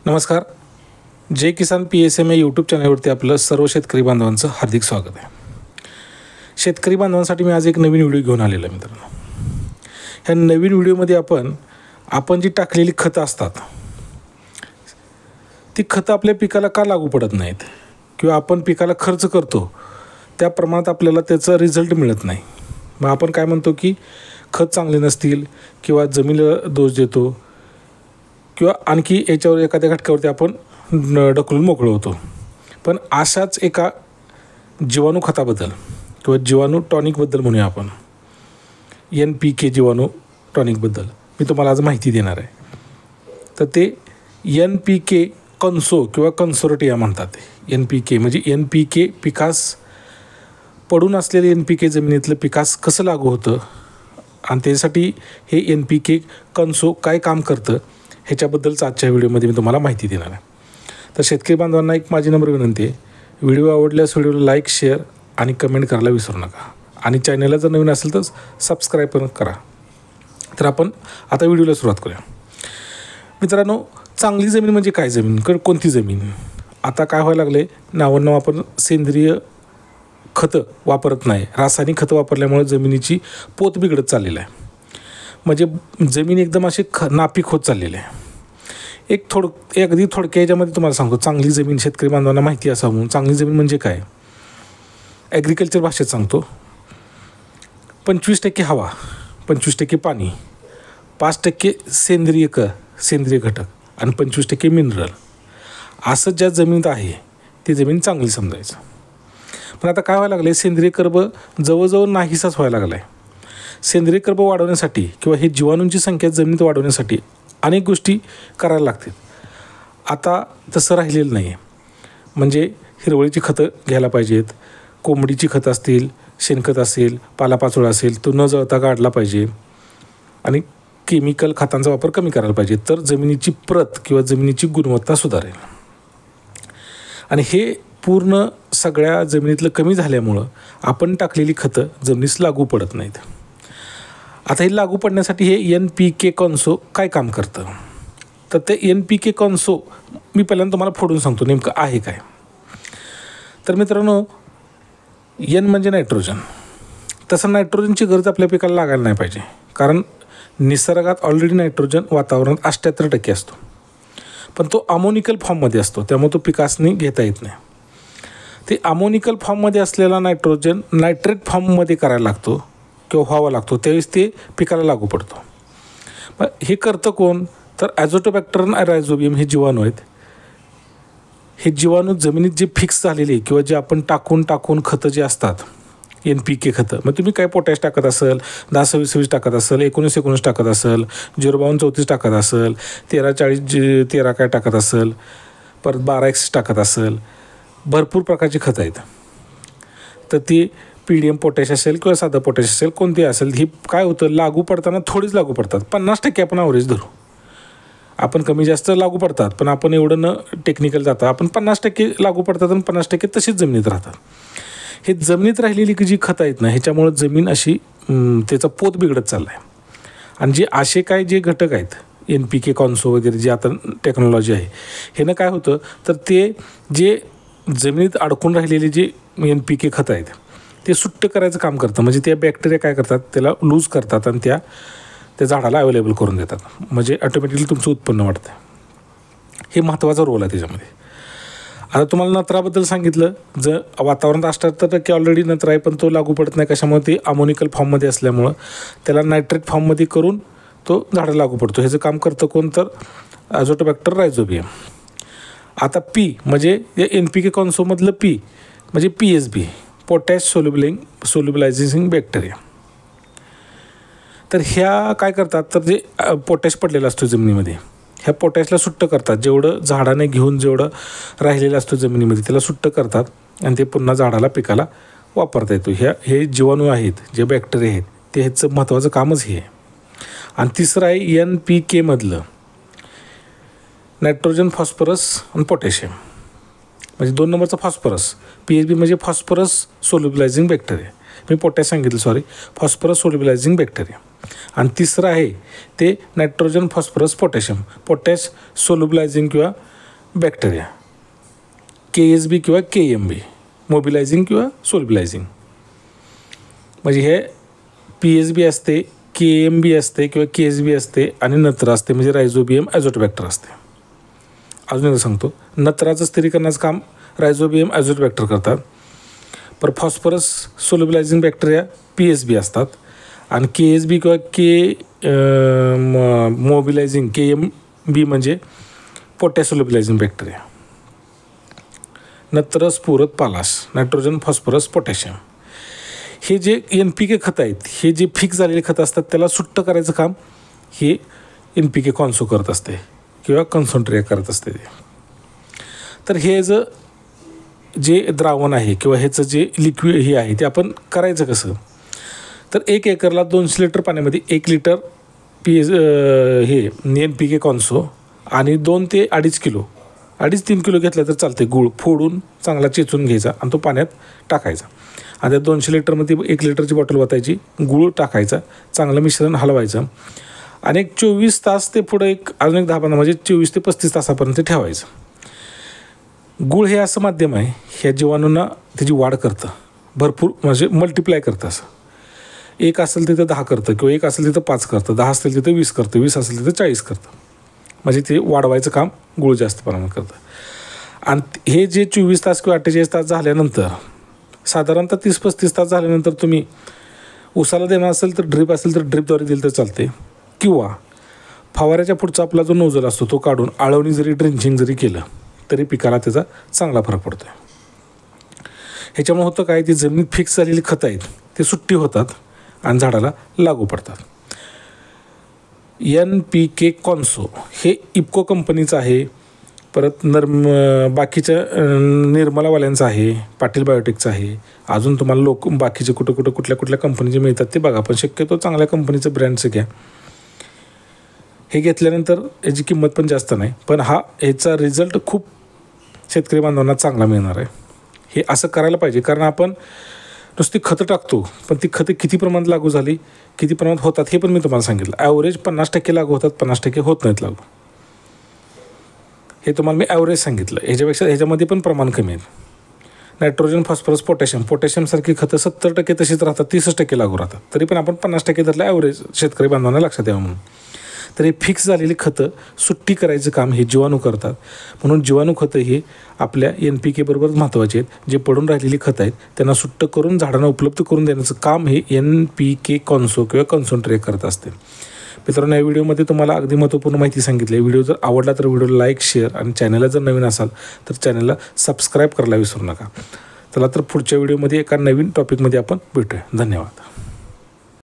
नमस्कार. जय किसान PSM या YouTube चॅनलवरती आपलं सर्व शेतकरी बांधवांचं हार्दिक स्वागत आहे. शेतकरी बांधवांसाठी मी आज एक नवीन व्हिडिओ घेऊन आलेलो आहे मित्रांनो. ह्या नवीन व्हिडिओमध्ये आपण जी टाकलेली खतं असतात ती खतं आपल्या पिकाला का लागू पडत नाहीत किंवा आपण पिकाला खर्च करतो त्या प्रमाणात आपल्याला त्याचा रिझल्ट मिळत नाही. मग आपण काय म्हणतो की खत चांगले नसतील किंवा जमिनीला दोष देतो किंवा आणखी याच्यावर एखाद्या घटकावरती आपण ढकलून मोकळं होतो. पण अशाच एका जीवाणू खताबद्दल किंवा जीवाणू टॉनिकबद्दल म्हणूया आपण, NPK जीवाणू टॉनिकबद्दल मी तुम्हाला आज माहिती देणार आहे. तर ते NPK कन्सो किंवा कन्सोर्टिया म्हणतात. NPK म्हणजे NPK पिकास पडून असलेले NPK जमिनीतलं पिकास कसं लागू होतं आणि त्यासाठी हे NPK कन्सो काय काम करतं ह्याच्याबद्दलच आजच्या व्हिडिओमध्ये मी तुम्हाला माहिती देणार आहे. तर शेतकरी बांधवांना एक माझी नम्र विनंती आहे, व्हिडिओ आवडल्यास व्हिडिओला लाईक, शेअर आणि कमेंट करायला विसरू नका. आणि चॅनलला जर नवीन असेल तर सबस्क्राईब पण करा. तर आपण आता व्हिडिओला सुरुवात करूया. मित्रांनो, चांगली जमीन म्हणजे काय जमीन, कोणती जमीन? आता काय व्हायला लागले, नावांना आपण सेंद्रिय खतं वापरत नाही, रासायनिक खतं वापरल्यामुळे जमिनीची पोत बिघडत चाललेलं आहे. म्हणजे जमीन एकदम अशी नापीक होत चाललेली आहे. अगदी थोडक्या ह्याच्यामध्ये तुम्हाला सांगतो, चांगली जमीन शेतकरी बांधवांना माहिती असावं म्हणून चांगली जमीन म्हणजे काय ॲग्रिकल्चर भाषेत सांगतो. 25% हवा, 25% पाणी, 5% सेंद्रिय घटक आणि 25% मिनरल असं ज्या जमिनीत आहे ती जमीन चांगली समजायचं. पण आता काय व्हायला लागलं, सेंद्रिय कर्ब जवळजवळ नाहीसाच व्हायला लागला आहे. सेंद्रिय कर्ब वाढवण्यासाठी किंवा हे जीवाणूंची संख्या जमिनीत वाढवण्यासाठी अनेक गोष्टी करायला लागतात. आता तसं राहिलेलं नाही आहे. म्हणजे हिरवळीची खतं घ्यायला पाहिजेत, कोंबडीची खतं असतील, शेणखत असेल, पालापाचोळा असेल तो न जळता काढला पाहिजे आणि केमिकल खतांचा वापर कमी करायला पाहिजे. तर जमिनीची प्रत किंवा जमिनीची गुणवत्ता सुधारेल. आणि हे पूर्ण सगळ्या जमिनीतलं कमी झाल्यामुळं आपण टाकलेली खतं जमिनीस लागू पडत नाहीत. आता हे लागू पडण्यासाठी हे NPK कन्सो काय काम करतं? तर ते NPK कन्सो मी पहिल्यांदा तुम्हाला फोडून सांगतो नेमकं आहे काय. तर मित्रांनो, N म्हणजे नायट्रोजन. तसं नायट्रोजनची गरज आपल्या पिकाला लागायला नाही पाहिजे, कारण निसर्गात ऑलरेडी नायट्रोजन वातावरणात 78% असतो. पण तो अमोनिकल फॉर्ममध्ये असतो, त्यामुळे तो पिकासनी घेता येत नाही. ते अमोनिकल फॉर्ममध्ये असलेला नायट्रोजन नायट्रेट फॉर्ममध्ये करायला लागतो किंवा व्हावा लागतो, त्यावेळेस ते पिकाला लागू पडतो. मग हे करतं कोण? तर ॲझोटोबॅक्टर रायझोबियम हे जीवाणू आहेत. हे जीवाणू जमिनीत जे फिक्स झालेले किंवा जे आपण टाकून खतं जे असतात NPK खतं, मग तुम्ही काय पोटॅश टाकत असेल, 10-26-26 टाकत असेल, 19-19 टाकत असेल, 052-34 टाकत असेल, 13-40-13 काय टाकत असेल, परत 12X टाकत असेल, भरपूर प्रकारची खतं आहेत. तर ती PDM पोटॅश असेल किंवा साधं पोटॅश असेल, कोणती असेल, ही काय होतं, लागू पडताना थोडीच लागू पडतात. 50% आपण ॲव्हरेज धरू, आपण कमी जास्त लागू पडतात, पण आपण एवढं न टेक्निकल जाता आपण 50% लागू पडतात आणि 50% तशीच जमिनीत राहतात. हे जमिनीत राहिलेली की जी खतं आहेत ना, ह्याच्यामुळं जमीन अशी त्याचा पोत बिघडत चालला आहे. आणि जे असे काय जे घटक आहेत NPK कॉन्सो वगैरे जे आता टेक्नॉलॉजी आहे, ह्यानं काय होतं, तर ते जे जमिनीत अडकून राहिलेले जे NPK खतं आहेत ते सुट्ट करायचं काम करतं. म्हणजे त्या बॅक्टेरिया काय करतात, त्याला लूज करतात आणि त्या झाडाला अवेलेबल करून देतात. म्हणजे ऑटोमॅटिकली तुमचं उत्पन्न वाढतं. हे महत्त्वाचा रोल आहे त्याच्यामध्ये. आता तुम्हाला नत्राबद्दल सांगितलं, जर वातावरणात 78% ऑलरेडी नत्र आहे, पण तो लागू पडत नाही. कशामुळे? ते अमोनिकल फॉर्ममध्ये असल्यामुळं त्याला नायट्रेट फॉर्ममध्ये करून तो झाडं लागू पडतो. ह्याचं काम करतं कोण? तर ॲझोटोबॅक्टर रायझोबियम. आता P म्हणजे या NPK कॉन्सोमधलं P म्हणजे PSB, पोटॅश सोल्युबलायझिंग बॅक्टेरिया. तर ह्या काय करतात, तर जे पोटॅश पडलेला असतो जमिनीमध्ये, ह्या पोटॅशला सुट्ट करतात. जेवढं झाडाने घेऊन जेवढं राहिलेलं असतो जमिनीमध्ये त्याला सुट्ट करतात आणि ते पुन्हा झाडाला पिकाला वापरता येतो. हे जीवाणू आहेत, जे बॅक्टेरिया आहेत, ते ह्याचं महत्त्वाचं कामच हे आहे. आणि तिसरं आहे NPKमधलं नायट्रोजन, फॉस्फरस आणि पोटॅशियम. म्हणजे 2 नंबरचा फॉस्फरस, PSB म्हणजे फॉस्फरस सोल्युबलायझिंग बॅक्टेरिया. मी पोटॅश सांगितलं, सॉरी, फॉस्फरस सोल्युबलायझिंग बॅक्टेरिया. आणि तिसरं आहे ते nitrogen, phosphorus, potassium, potash solubilising किंवा बॅक्टेरिया, KSB किंवा KMB, मोबिलायझिंग किंवा सोल्बिलायझिंग. म्हणजे हे PSB असते, KMB असते किंवा KSB असते आणि नत्र असते म्हणजे रायझोबियम ॲझोटोबॅक्टर असते. अजून एकदा सांगतो, नत्राचं स्थिरीकरणाचं काम रायझोबियम ॲझोटोबॅक्टर करतात. पर फॉस्फरस सोल्युबलायझिंग बॅक्टेरिया PSB असतात आणि KSB किंवा मोबिलायझिंग KMB म्हणजे पोटॅश सोल्युबलायझिंग बॅक्टेरिया. नत्र, स्फुरद, पालाश, नायट्रोजन, फॉस्फरस, पोटॅशियम हे जे NPK खतं आहेत, हे जे फिक्स झालेले खतं असतात त्याला सुट्ट करायचं काम हे NPK कॉन्सो करत असते किंवा कन्सन्ट्रेट करत असते. तर हे जे द्रावण आहे किंवा ह्याचं जे लिक्विड हे आहे ते आपण करायचं कसं, तर 1 एकरला 200 लिटर पाण्यामध्ये 1 लिटर हे NPK कॉन्सो आणि 2 ते 2.5 किलो 2.5-3 किलो घेतला तर चालते गूळ फोडून चांगला चेचून घ्यायचा आणि तो पाण्यात टाकायचा आणि त्या 200 लिटरमध्ये 1 लिटरची बॉटल वतायची, गूळ टाकायचा, चांगलं मिश्रण हलवायचं आणि एक 24 तास ते पुढं अजून एक 10-15 म्हणजे 24 ते 35 तासापर्यंत ठेवायचं. गूळ हे असं माध्यम आहे, ह्या जीवाणूंना त्याची वाढ करतं, भरपूर म्हणजे मल्टिप्लाय करतं. असं 1 असेल तिथं 10 करतं किंवा 1 असेल तिथं 5 करतं, 10 असेल तिथं 20 करतं, 20 असेल तिथं 40 करतं. म्हणजे ते वाढवायचं काम गूळ जास्त प्रमाणात करतं. आणि हे जे 24 तास किंवा 48 तास झाल्यानंतर साधारणतः 30-35 तास झाल्यानंतर तुम्ही उसाला देणार असेल तर ड्रीप असेल तर ड्रीपद्वारे दिलं तर चालते किंवा फवाऱ्याच्या पुढचा आपला जो नोझल असतो तो काढून आळवणी जरी ड्रिंचिंग जरी केलं तरी पिकाला त्याचा चांगला फरक पडतो. ह्याच्यामुळे होतं काय, ती जमिनीत फिक्स झालेली खतं आहेत ते सुट्टी होतात आणि झाडाला लागू पडतात. NPK कॉन्सो हे इफको कंपनीचं आहे, परत बाकीच्या निर्मलावाल्यांचं आहे, पाटील बायोटेकचं आहे. अजून तुम्हाला बाकीचे कुठल्या कंपनीचे मिळतात ते बघा, पण शक्यतो चांगल्या कंपनीचं ब्रँडचं घ्या. हे घेतल्यानंतर याची किंमत पण जास्त नाही, पण ह्याचा रिझल्ट खूप शेतकरी बांधवांना चांगला मिळणार आहे. हे असं करायला पाहिजे, कारण आपण नुसती खतं टाकतो पण ती खतं किती प्रमाणात लागू झाली, किती प्रमाणात होतात हे पण मी तुम्हाला सांगितलं. ॲव्हरेज 50% लागू होतात, 50% होत नाहीत लागू. हे तुम्हाला मी ॲव्हरेज सांगितलं. ह्याच्यामध्ये पण प्रमाण कमी आहे. नायट्रोजन, फॉस्फरस, पोटॅशियमसारखी खतं 70% तशीच राहतात, 30% लागू राहतात. तरी पण आपण 50% धरलं ॲव्हरेज शेतकरी बांधवांना लक्षात यावं म्हणून. तर हे फिक्स झालेली खतं सुट्टी करायचं काम हे जीवाणू करतात. म्हणून जीवाणू खतं ही आपल्या NPK बरोबर महत्त्वाची आहेत. जे पडून राहिलेली खतं आहेत त्यांना सुट्ट करून झाडांना उपलब्ध करून देण्याचं काम हे NPK कॉन्सो किंवा कॉन्सन्ट्रेट करत असते. मित्रांनो, या व्हिडिओमध्ये तुम्हाला अगदी महत्त्वपूर्ण माहिती सांगितली. व्हिडिओ जर आवडला तर व्हिडिओला लाईक, शेअर आणि चॅनलला जर नवीन असाल तर चॅनलला सबस्क्राईब करायला विसरू नका. चला तर पुढच्या व्हिडिओमध्ये एका नवीन टॉपिकमध्ये आपण भेटूया. धन्यवाद.